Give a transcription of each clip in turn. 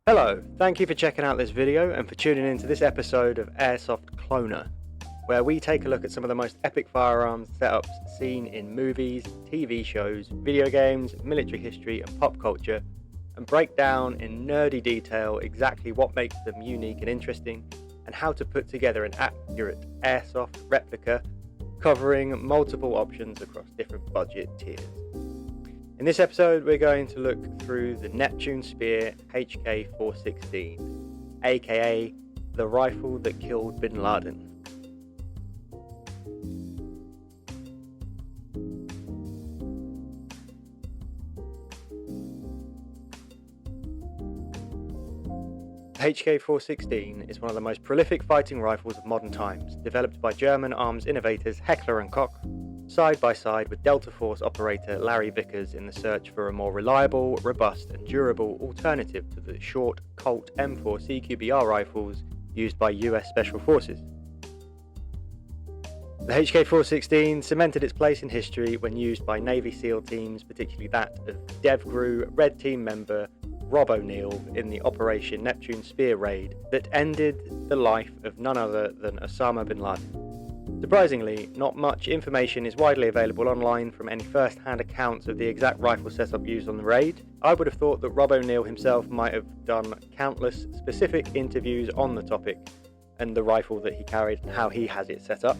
Hello, thank you for checking out this video and for tuning into this episode of Airsoft Cloner, where we take a look at some of the most epic firearms setups seen in movies, TV shows, video games, military history and pop culture, and break down in nerdy detail exactly what makes them unique and interesting, and how to put together an accurate Airsoft replica covering multiple options across different budget tiers. In this episode, we're going to look through the Neptune Spear HK416, aka the rifle that killed Bin Laden. The HK416 is one of the most prolific fighting rifles of modern times, developed by German arms innovators Heckler & Koch, side by side with Delta Force operator Larry Vickers in the search for a more reliable, robust and durable alternative to the short Colt M4 CQBR rifles used by US Special Forces. The HK416 cemented its place in history when used by Navy SEAL teams, particularly that of DevGru Red Team member Rob O'Neill in the Operation Neptune Spear raid that ended the life of none other than Osama bin Laden. Surprisingly, not much information is widely available online from any first-hand accounts of the exact rifle setup used on the raid. I would have thought that Rob O'Neill himself might have done countless specific interviews on the topic and the rifle that he carried and how he has it set up,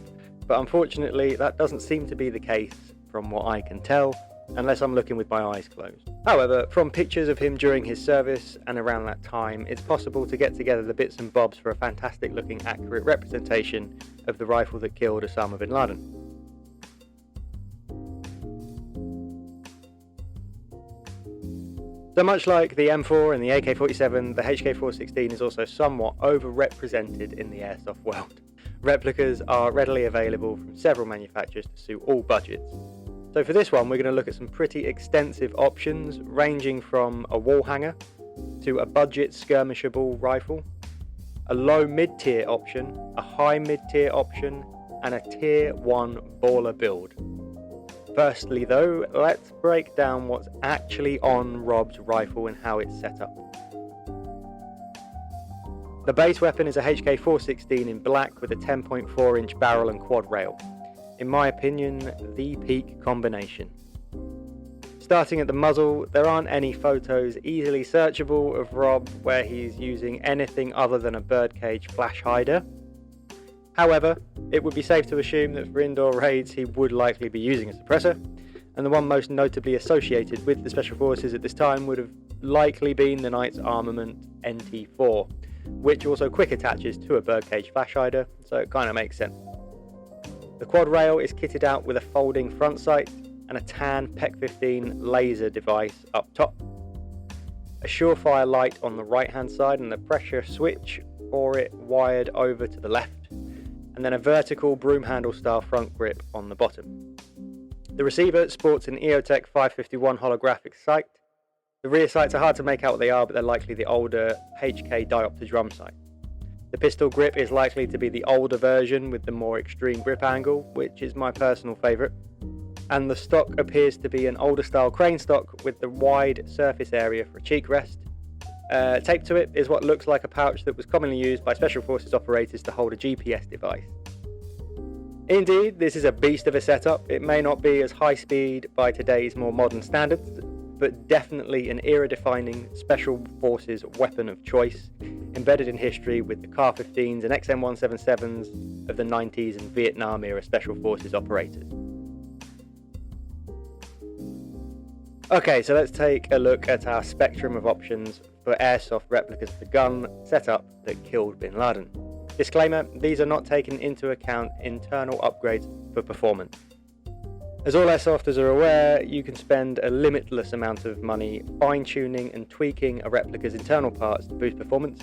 but unfortunately that doesn't seem to be the case from what I can tell, unless I'm looking with my eyes closed. However, from pictures of him during his service and around that time, it's possible to get together the bits and bobs for a fantastic looking accurate representation of the rifle that killed Osama bin Laden. So much like the M4 and the AK-47, the HK416 is also somewhat overrepresented in the airsoft world. Replicas are readily available from several manufacturers to suit all budgets. So for this one, we're going to look at some pretty extensive options, ranging from a wall hanger to a budget skirmishable rifle, a low mid-tier option, a high mid-tier option, and a tier 1 baller build. Firstly though, let's break down what's actually on Rob's rifle and how it's set up. The base weapon is a HK416 in black with a 10.4 inch barrel and quad rail. In my opinion, the peak combination. Starting at the muzzle, there aren't any photos easily searchable of Rob where he's using anything other than a birdcage flash hider. However, it would be safe to assume that for indoor raids he would likely be using a suppressor, and the one most notably associated with the Special Forces at this time would have likely been the Knight's Armament NT4, which also quick attaches to a birdcage flash hider, so it kind of makes sense. The quad rail is kitted out with a folding front sight and a tan PEC-15 laser device up top, a surefire light on the right hand side and the pressure switch for it wired over to the left, and then a vertical broom handle style front grip on the bottom. The receiver sports an EOTech 551 holographic sight. The rear sights are hard to make out what they are, but they're likely the older HK diopter drum sight. The pistol grip is likely to be the older version with the more extreme grip angle, which is my personal favourite. And the stock appears to be an older style crane stock with the wide surface area for a cheek rest. Taped to it is what looks like a pouch that was commonly used by Special Forces operators to hold a GPS device. Indeed, this is a beast of a setup. It may not be as high speed by today's more modern standards, but definitely an era-defining Special Forces weapon of choice, embedded in history with the CAR-15s and XM177s of the 90s and Vietnam-era Special Forces operators. Okay, so let's take a look at our spectrum of options for airsoft replicas of the gun setup that killed Bin Laden. Disclaimer, these are not taking into account internal upgrades for performance. As all airsofters are aware, you can spend a limitless amount of money fine-tuning and tweaking a replica's internal parts to boost performance.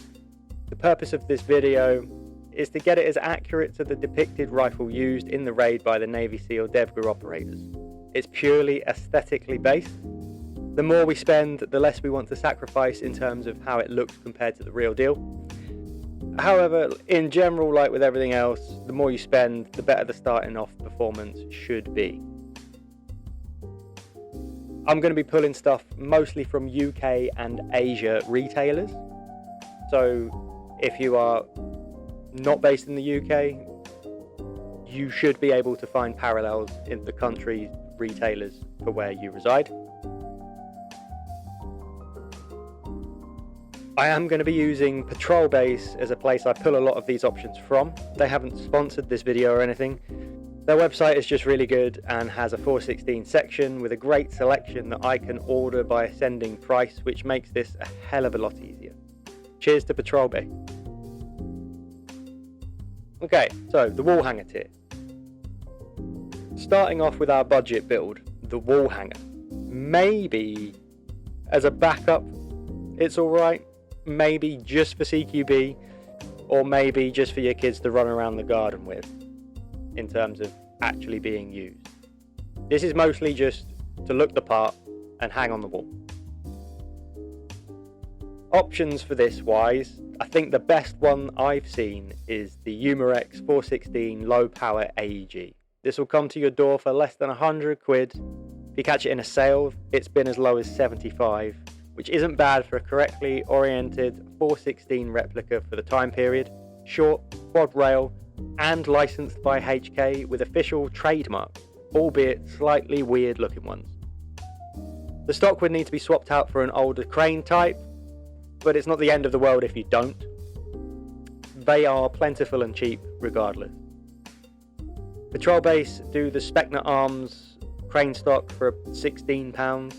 The purpose of this video is to get it as accurate to the depicted rifle used in the raid by the Navy SEAL DevGru operators. It's purely aesthetically based. The more we spend, the less we want to sacrifice in terms of how it looks compared to the real deal. However, in general, like with everything else, the more you spend, the better the starting off performance should be. I'm going to be pulling stuff mostly from UK and Asia retailers. So if you are not based in the UK, you should be able to find parallels in the country retailers for where you reside. I am going to be using Patrol Base as a place I pull a lot of these options from. They haven't sponsored this video or anything. Their website is just really good and has a 416 section with a great selection that I can order by sending price, which makes this a hell of a lot easier. Cheers to Patrol Base. Okay, so the wall hanger tier. Starting off with our budget build, the wall hanger. Maybe as a backup, it's alright. Maybe just for CQB, or maybe just for your kids to run around the garden with, in terms of actually being used. This is mostly just to look the part and hang on the wall. Options for this wise, I think the best one I've seen is the Umarex 416 low power AEG. This will come to your door for less than 100 quid. If you catch it in a sale, it's been as low as 75, which isn't bad for a correctly oriented 416 replica for the time period. Short, quad rail, and licensed by HK with official trademark, albeit slightly weird looking ones. The stock would need to be swapped out for an older crane type, but it's not the end of the world if you don't. They are plentiful and cheap regardless. Patrol Base do the Spectre Arms crane stock for £16,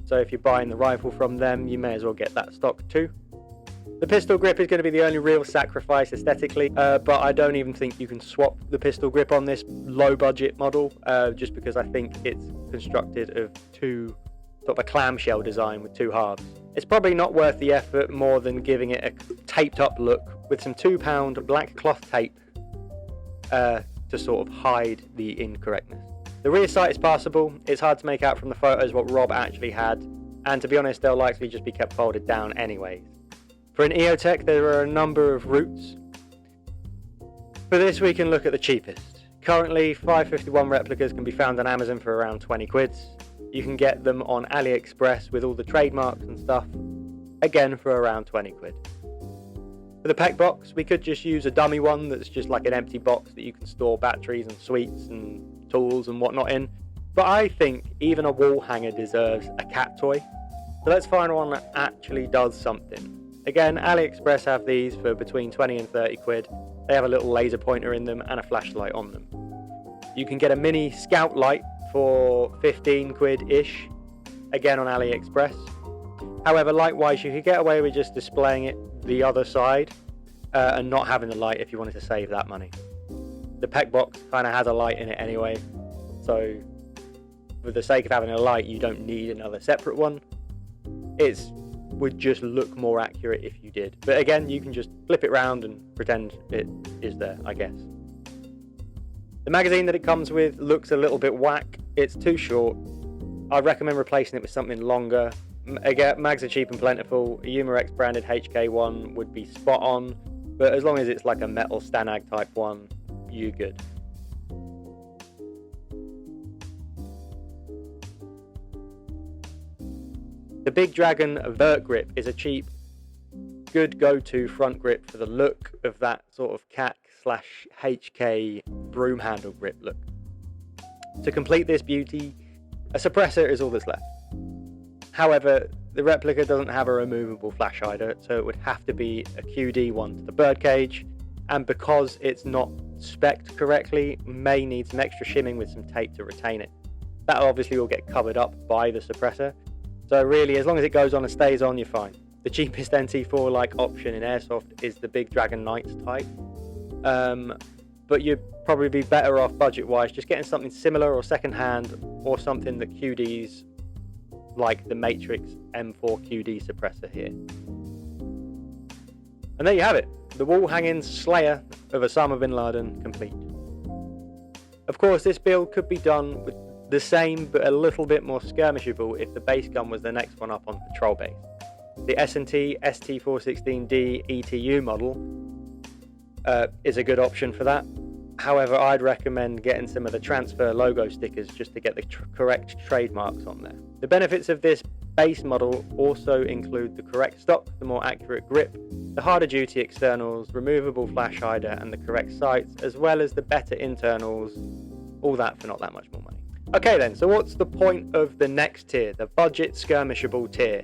so if you're buying the rifle from them, you may as well get that stock too. The pistol grip is going to be the only real sacrifice aesthetically, but I don't even think you can swap the pistol grip on this low budget model, just because I think it's constructed of sort of a clamshell design with two halves. It's probably not worth the effort more than giving it a taped up look with some £2 black cloth tape to sort of hide the incorrectness. The rear sight is passable. It's hard to make out from the photos what Rob actually had, and to be honest, they'll likely just be kept folded down anyways. For an EOTech, there are a number of routes. For this, we can look at the cheapest. Currently, 551 replicas can be found on Amazon for around 20 quid. You can get them on AliExpress with all the trademarks and stuff, again for around 20 quid. For the PEC box, we could just use a dummy one that's just like an empty box that you can store batteries and sweets and tools and whatnot in. But I think even a wall hanger deserves a cat toy. So let's find one that actually does something. Again, AliExpress have these for between 20 and 30 quid. They have a little laser pointer in them and a flashlight on them. You can get a mini scout light for 15 quid-ish, again on AliExpress. However, likewise, you could get away with just displaying it the other side and not having the light if you wanted to save that money. The PEC box kind of has a light in it anyway, so for the sake of having a light, you don't need another separate one. It would just look more accurate if you did. But again, you can just flip it round and pretend it is there, I guess. The magazine that it comes with looks a little bit whack. It's too short. I recommend replacing it with something longer. Again, mags are cheap and plentiful. A Umarex branded HK1 would be spot on, but as long as it's like a metal Stanag type one, you're good. The Big Dragon Vert Grip is a cheap, good go-to front grip for the look of that sort of CAC/HK broom handle grip look. To complete this beauty, a suppressor is all that's left. However, the replica doesn't have a removable flash hider, so it would have to be a QD one to the birdcage, and because it's not spec'd correctly, may need some extra shimming with some tape to retain it. That obviously will get covered up by the suppressor, so really as long as it goes on and stays on, you're fine. The cheapest NT4 like option in Airsoft is the Big Dragon Knights type, but you'd probably be better off budget wise just getting something similar or second hand, or something that QDs like the Matrix M4 QD suppressor here. And there you have it, the wall hanging slayer of Osama bin Laden complete. Of course, this build could be done with the same but a little bit more skirmishable if the base gun was the next one up on Patrol Base. The S&T ST416D ETU model is a good option for that. However, I'd recommend getting some of the transfer logo stickers just to get the correct trademarks on there. The benefits of this base model also include the correct stock, the more accurate grip, the harder duty externals, removable flash hider and the correct sights, as well as the better internals, all that for not that much more money. Okay then, so what's the point of the next tier, the budget skirmishable tier?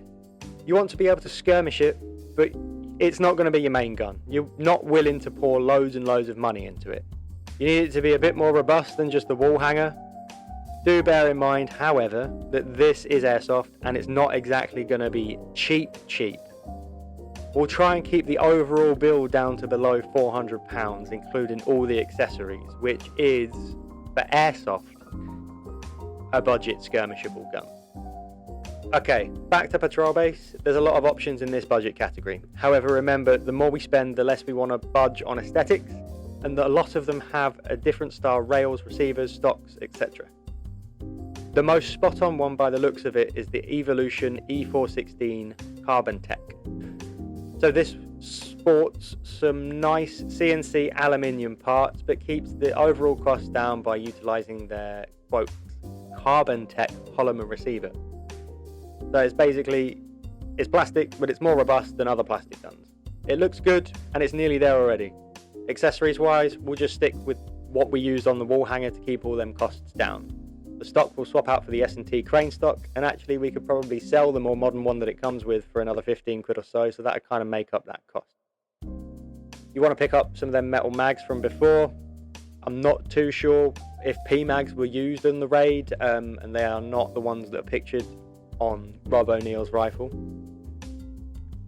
You want to be able to skirmish it, but it's not going to be your main gun. You're not willing to pour loads and loads of money into it. You need it to be a bit more robust than just the wall hanger. Do bear in mind, however, that this is Airsoft and it's not exactly going to be cheap. We'll try and keep the overall bill down to below £400, including all the accessories, which is, for Airsoft, a budget skirmishable gun. Okay, back to patrol base. There's a lot of options in this budget category. However, remember, the more we spend, the less we want to budge on aesthetics, and a lot of them have a different style rails, receivers, stocks, etc. The most spot on one by the looks of it is the Evolution E416 Carbon Tech. So this sports some nice CNC aluminium parts, but keeps the overall cost down by utilizing their, quote, Carbon Tech polymer receiver. So it's plastic, but it's more robust than other plastic guns. It looks good, and it's nearly there already. Accessories wise, we'll just stick with what we used on the wall hanger to keep all them costs down. The stock will swap out for the S&T crane stock, and actually we could probably sell the more modern one that it comes with for another 15 quid or so that would kind of make up that cost. You want to pick up some of them metal mags from before. I'm not too sure if P-mags were used in the raid, and they are not the ones that are pictured on Rob O'Neill's rifle.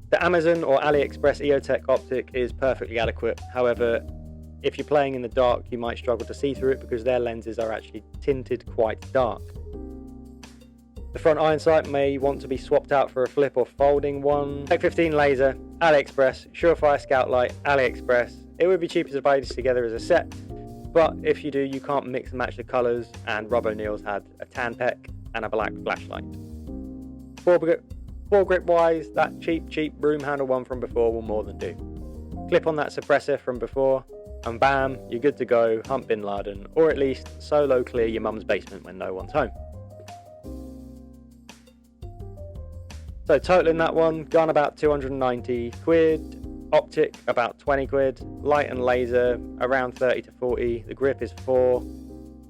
The Amazon or AliExpress EOTech optic is perfectly adequate. However, if you're playing in the dark, you might struggle to see through it because their lenses are actually tinted quite dark. The front iron sight may want to be swapped out for a flip or folding one. HK416 laser, AliExpress, Surefire Scout Light, AliExpress. It would be cheaper to buy these together as a set, but if you do, you can't mix and match the colours, and Rob O'Neill's had a tan pec and a black flashlight. Foregrip wise, that cheap broom handle one from before will more than do. Clip on that suppressor from before, and bam, you're good to go, hump bin Laden, or at least solo clear your mum's basement when no one's home. So totaling that one, gun about 290 quid, optic about 20 quid, light and laser around 30 to 40, the grip is 4,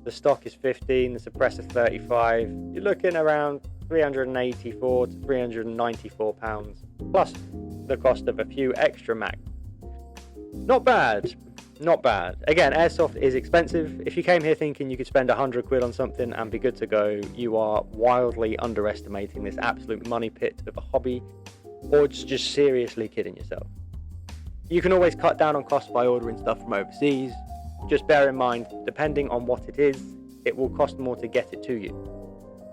the stock is 15, the suppressor 35, you're looking around 384 to 394 pounds, plus the cost of a few extra mags. Not bad. Again, Airsoft is expensive. If you came here thinking you could spend 100 quid on something and be good to go, you are wildly underestimating this absolute money pit of a hobby, or just seriously kidding yourself. You can always cut down on costs by ordering stuff from overseas. Just bear in mind, depending on what it is, it will cost more to get it to you.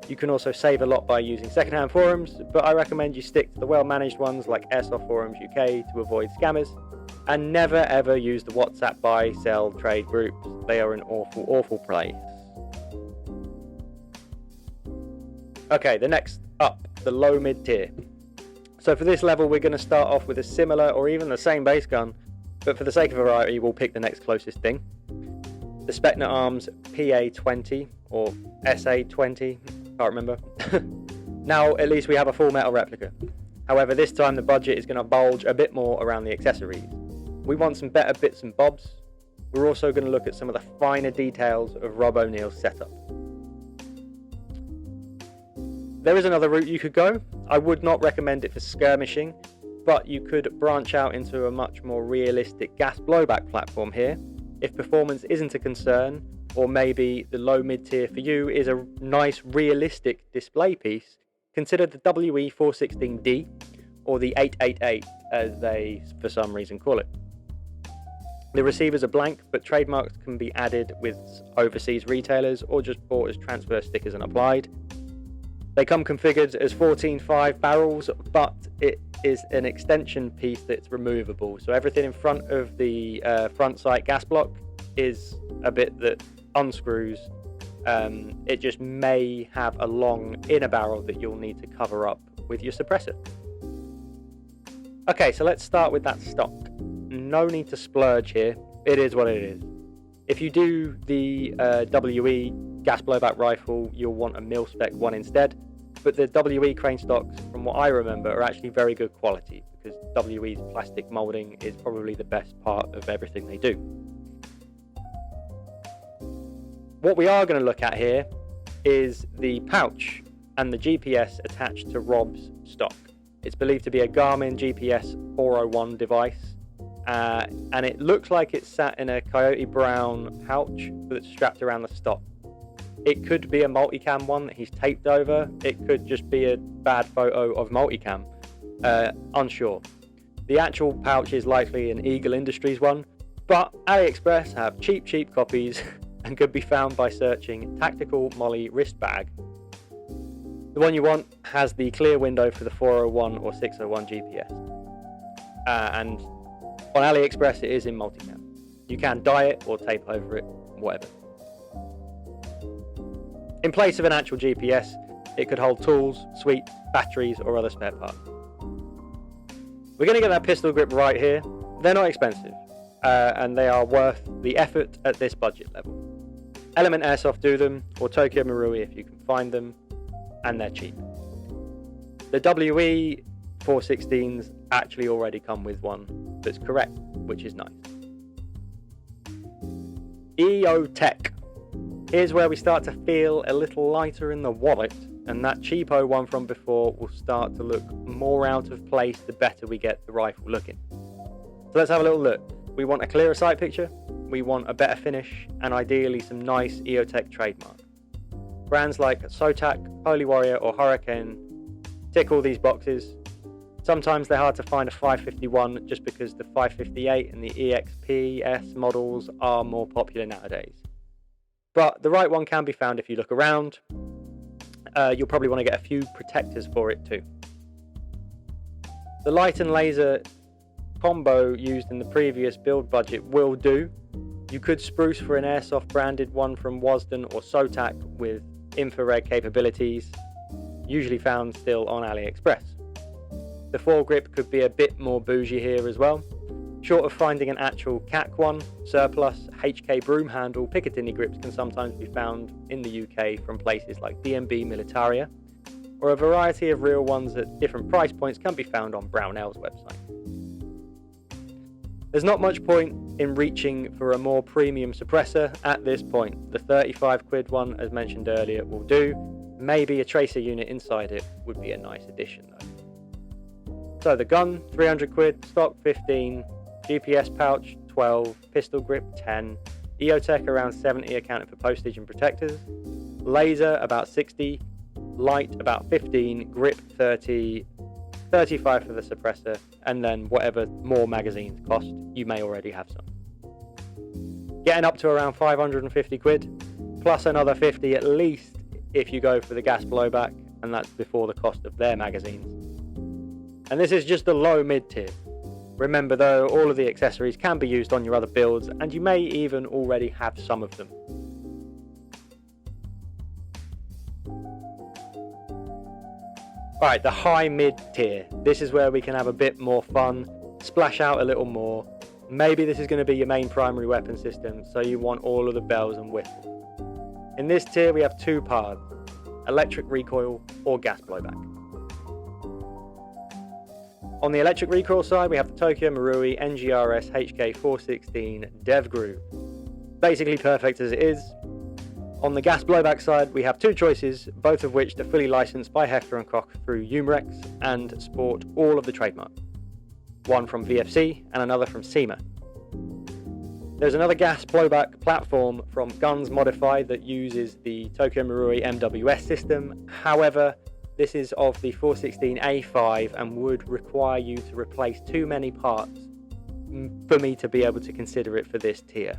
You can also save a lot by using secondhand forums, but I recommend you stick to the well-managed ones like Airsoft Forums UK to avoid scammers, and never ever use the WhatsApp buy, sell, trade groups. They are an awful place. Okay, the next up, the low mid tier. So for this level, we're going to start off with a similar or even the same base gun, but for the sake of variety, we'll pick the next closest thing. The Spectre Arms PA20 or SA20, can't remember. Now at least we have a full metal replica. However, this time the budget is going to bulge a bit more around the accessories. We want some better bits and bobs. We're also going to look at some of the finer details of Rob O'Neill's setup. There is another route you could go. I would not recommend it for skirmishing, but you could branch out into a much more realistic gas blowback platform here, if performance isn't a concern, or maybe the low mid tier for you is a nice realistic display piece. Consider the WE416D, or the 888 as they for some reason call it. The receivers are blank, but trademarks can be added with overseas retailers or just bought as transfer stickers and applied. They come configured as 14.5 barrels, but it is an extension piece that's removable. So everything in front of the front sight gas block is a bit that unscrews. It just may have a long inner barrel that you'll need to cover up with your suppressor. Okay, so let's start with that stock. No need to splurge here. It is what it is. If you do the WE gas blowback rifle, you'll want a mil-spec one instead. but the WE crane stocks, from what I remember, are actually very good quality, because WE's plastic moulding is probably the best part of everything they do. What we are going to look at here is the pouch and the GPS attached to Rob's stock. It's believed to be a Garmin GPS 401 device, and it looks like it's sat in a coyote brown pouch that's strapped around the stock. It could be a multicam one that he's taped over. It could just be a bad photo of multicam. Unsure. The actual pouch is likely an Eagle Industries one, but AliExpress have cheap copies and could be found by searching tactical Molly wrist bag. The one you want has the clear window for the 401 or 601 GPS. And on AliExpress it is in multicam. You can dye it or tape over it, whatever. In place of an actual GPS, it could hold tools, sweeps, batteries, or other spare parts. We're going to get that pistol grip right here. They're not expensive, and they are worth the effort at this budget level. Element Airsoft do them, or Tokyo Marui if you can find them, and they're cheap. The WE 416s actually already come with one that's correct, which is nice. EO Tech. Here's where we start to feel a little lighter in the wallet, and that cheapo one from before will start to look more out of place the better we get the rifle looking. So let's have a little look. We want a clearer sight picture, we want a better finish, and ideally some nice EOTech trademark. Brands like Sotac, Holy Warrior or Hurricane tick all these boxes. Sometimes they're hard to find a 551 just because the 558 and the EXPS models are more popular nowadays. But the right one can be found if you look around. You'll probably want to get a few protectors for it too. The light and laser combo used in the previous build budget will do. You could spruce for an Airsoft branded one from Wasden or Sotac with infrared capabilities, usually found still on AliExpress. The foregrip could be a bit more bougie here as well. Short of finding an actual CAC one, surplus HK broom handle Picatinny grips can sometimes be found in the UK from places like DMB Militaria, or a variety of real ones at different price points can be found on Brownell's website. There's not much point in reaching for a more premium suppressor at this point. The 35 quid one, as mentioned earlier, will do. Maybe a tracer unit inside it would be a nice addition though. So the gun, 300 quid, stock 15, GPS pouch 12, pistol grip 10, EOTech around 70 accounting for postage and protectors, laser about 60, light about 15, grip 30, 35 for the suppressor, and then whatever more magazines cost, you may already have some. Getting up to around 550 quid, plus another 50 at least if you go for the gas blowback, and that's before the cost of their magazines. And this is just the low mid tier. Remember though, all of the accessories can be used on your other builds, and you may even already have some of them. Alright, the high mid tier. This is where we can have a bit more fun, splash out a little more. Maybe this is going to be your main primary weapon system, so you want all of the bells and whistles. In this tier we have two paths, electric recoil or gas blowback. On the electric recoil side, we have the Tokyo Marui NGRS HK416 DevGru. Basically perfect as it is. On the gas blowback side, we have two choices, both of which are fully licensed by Hector & Koch through Umarex and sport all of the trademarks. One from VFC and another from SEMA. There's another gas blowback platform from Guns Modified that uses the Tokyo Marui MWS system. However, this is of the 416A5 and would require you to replace too many parts for me to be able to consider it for this tier.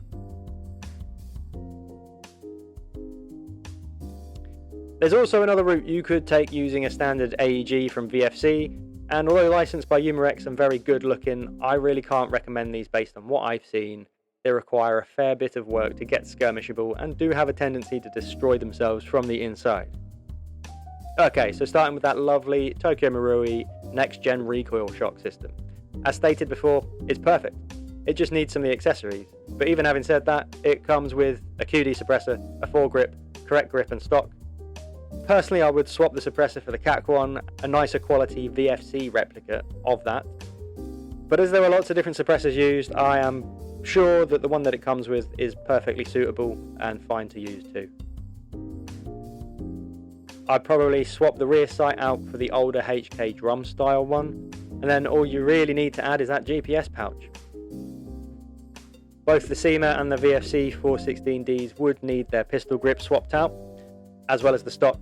There's also another route you could take using a standard AEG from VFC, and although licensed by Umarex and very good looking, I really can't recommend these based on what I've seen. They require a fair bit of work to get skirmishable and do have a tendency to destroy themselves from the inside. Okay, so starting with that lovely Tokyo Marui next-gen recoil shock system. As stated before, it's perfect. It just needs some of the accessories. But even having said that, it comes with a QD suppressor, a foregrip, correct grip and stock, Personally, I would swap the suppressor for the CAC one, a nicer quality VFC replica of that. But as there are lots of different suppressors used, I am sure that the one that it comes with is perfectly suitable and fine to use too. I'd probably swap the rear sight out for the older HK drum style one, and then all you really need to add is that GPS pouch. Both the SEMA and the VFC 416Ds would need their pistol grip swapped out, as well as the stock.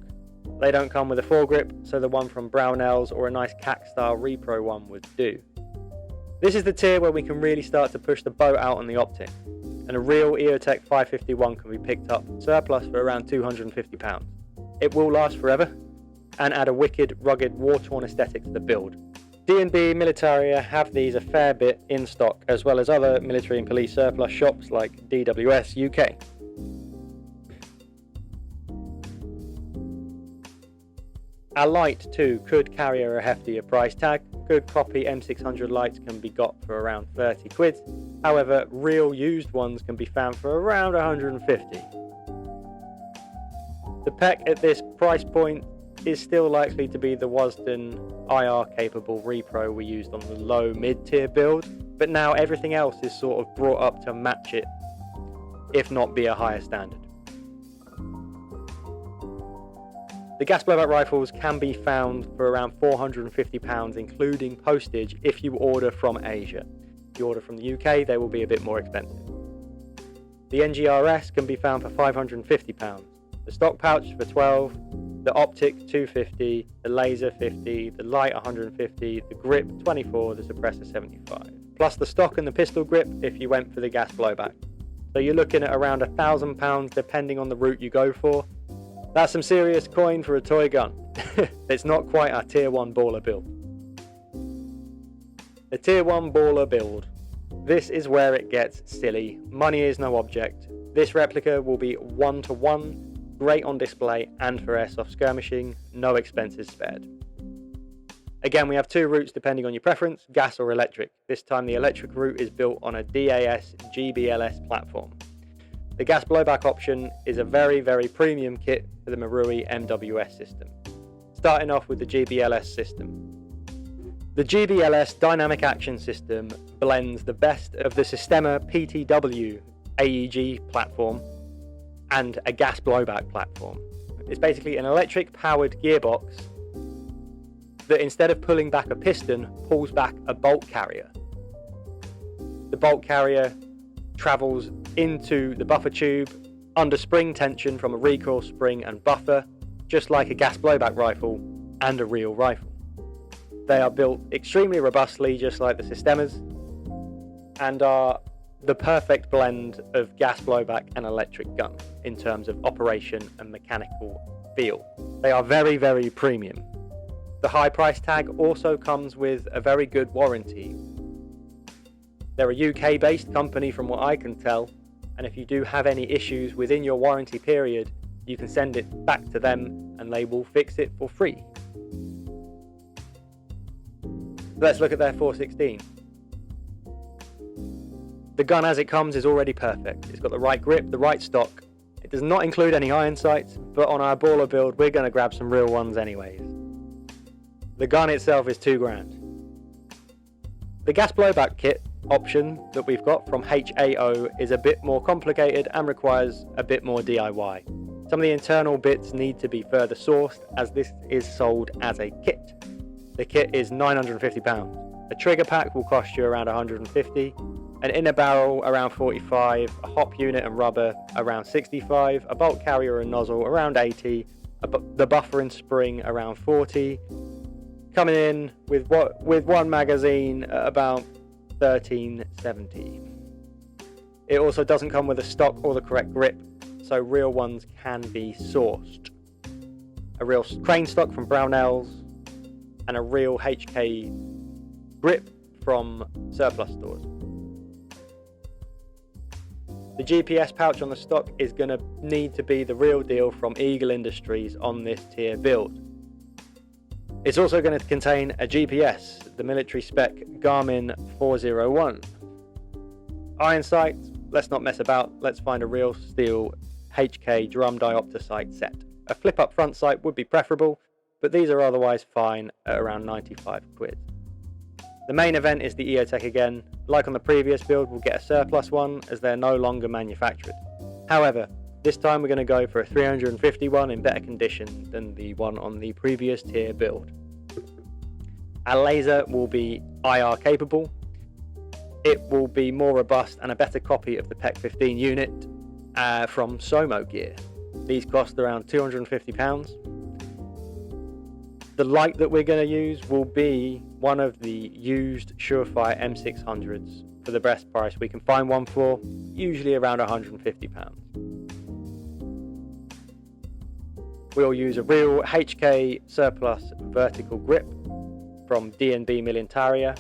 They don't come with a foregrip, so the one from Brownells or a nice CAC style Repro one would do. This is the tier where we can really start to push the boat out on the optic, and a real EOTech 551 can be picked up surplus for around £250. It will last forever, and add a wicked, rugged, war-torn aesthetic to the build. D&B Militaria have these a fair bit in stock, as well as other military and police surplus shops like DWS UK. Our light too could carry a heftier price tag. Good copy M600 lights can be got for around 30 quid. However, real used ones can be found for around 150. The PEC at this price point is still likely to be the Wasden IR capable Repro we used on the low mid-tier build, but now everything else is sort of brought up to match it, if not be a higher standard. The gas blowback rifles can be found for around £450 including postage if you order from Asia. If you order from the UK, they will be a bit more expensive. The NGRS can be found for £550. The stock pouch for £12, the optic £250, the laser £50, the light £150, the grip £24, the suppressor £75. Plus the stock and the pistol grip if you went for the gas blowback. So you're looking at around £1,000 depending on the route you go for. That's some serious coin for a toy gun. It's not quite a tier 1 baller build. The tier 1 baller build. This is where it gets silly. Money is no object. This replica will be 1-to-1, great on display and for airsoft skirmishing, no expenses spared. Again, we have two routes depending on your preference, gas or electric. This time the electric route is built on a DAS GBLS platform. The gas blowback option is a very, very premium kit for the Marui MWS system. Starting off with the GBLS system. The GBLS Dynamic Action System blends the best of the Systema PTW AEG platform and a gas blowback platform. It's basically an electric powered gearbox that instead of pulling back a piston, pulls back a bolt carrier. The bolt carrier travels into the buffer tube under spring tension from a recoil spring and buffer, just like a gas blowback rifle and a real rifle. They are built extremely robustly, just like the Systemas, and are the perfect blend of gas blowback and electric gun in terms of operation and mechanical feel. They are very, very premium. The high price tag also comes with a very good warranty. They're a UK-based company from what I can tell, and if you do have any issues within your warranty period, you can send it back to them and they will fix it for free. Let's look at their 416. The gun as it comes is already perfect. It's got the right grip, the right stock. It does not include any iron sights, but on our baller build we're going to grab some real ones anyways. The gun itself is $2,000. The gas blowback kit option that we've got from HAO is a bit more complicated and requires a bit more DIY. Some of the internal bits need to be further sourced as this is sold as a kit. The kit is £950. A trigger pack will cost you around £150, an inner barrel around £45, a hop unit and rubber around £65, a bolt carrier and nozzle around £80, the buffer and spring around £40, coming in with one magazine at about $13.70. It also doesn't come with a stock or the correct grip, so real ones can be sourced. A real crane stock from Brownells and a real HK grip from surplus stores. The GPS pouch on the stock is going to need to be the real deal from Eagle Industries on this tier build. It's also going to contain a GPS, the military spec Garmin 401. Iron sights, let's not mess about, let's find a real steel HK drum diopter sight set. A flip-up front sight would be preferable, but these are otherwise fine at around 95 quid. The main event is the EOTech again. Like on the previous build, we'll get a surplus one as they're no longer manufactured. However, this time we're going to go for a 351 in better condition than the one on the previous tier build. Our laser will be IR capable. It will be more robust and a better copy of the PEC-15 unit from Somo Gear. These cost around £250. The light that we're going to use will be one of the used Surefire M600s for the best price we can find one for, usually around £150. We'll use a real HK surplus vertical grip from D&B Militaria,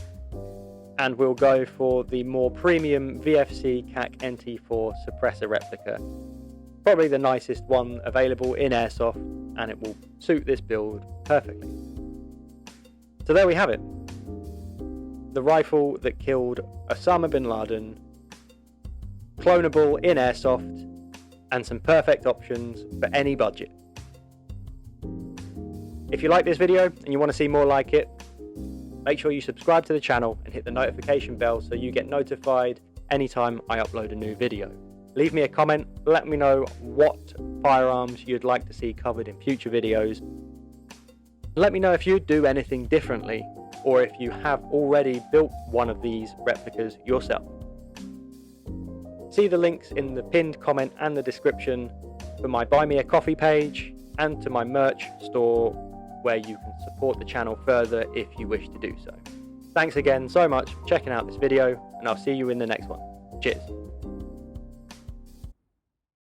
and we'll go for the more premium VFC CAC NT4 suppressor replica. Probably the nicest one available in Airsoft, and it will suit this build perfectly. So there we have it. The rifle that killed Osama bin Laden, clonable in Airsoft, and some perfect options for any budget. If you like this video and you want to see more like it, make sure you subscribe to the channel and hit the notification bell so you get notified anytime I upload a new video. Leave me a comment, let me know what firearms you'd like to see covered in future videos. Let me know if you'd do anything differently, or if you have already built one of these replicas yourself. See the links in the pinned comment and the description for my Buy Me a Coffee page and to my merch store, where you can support the channel further if you wish to do so. Thanks again so much for checking out this video, and I'll see you in the next one. Cheers.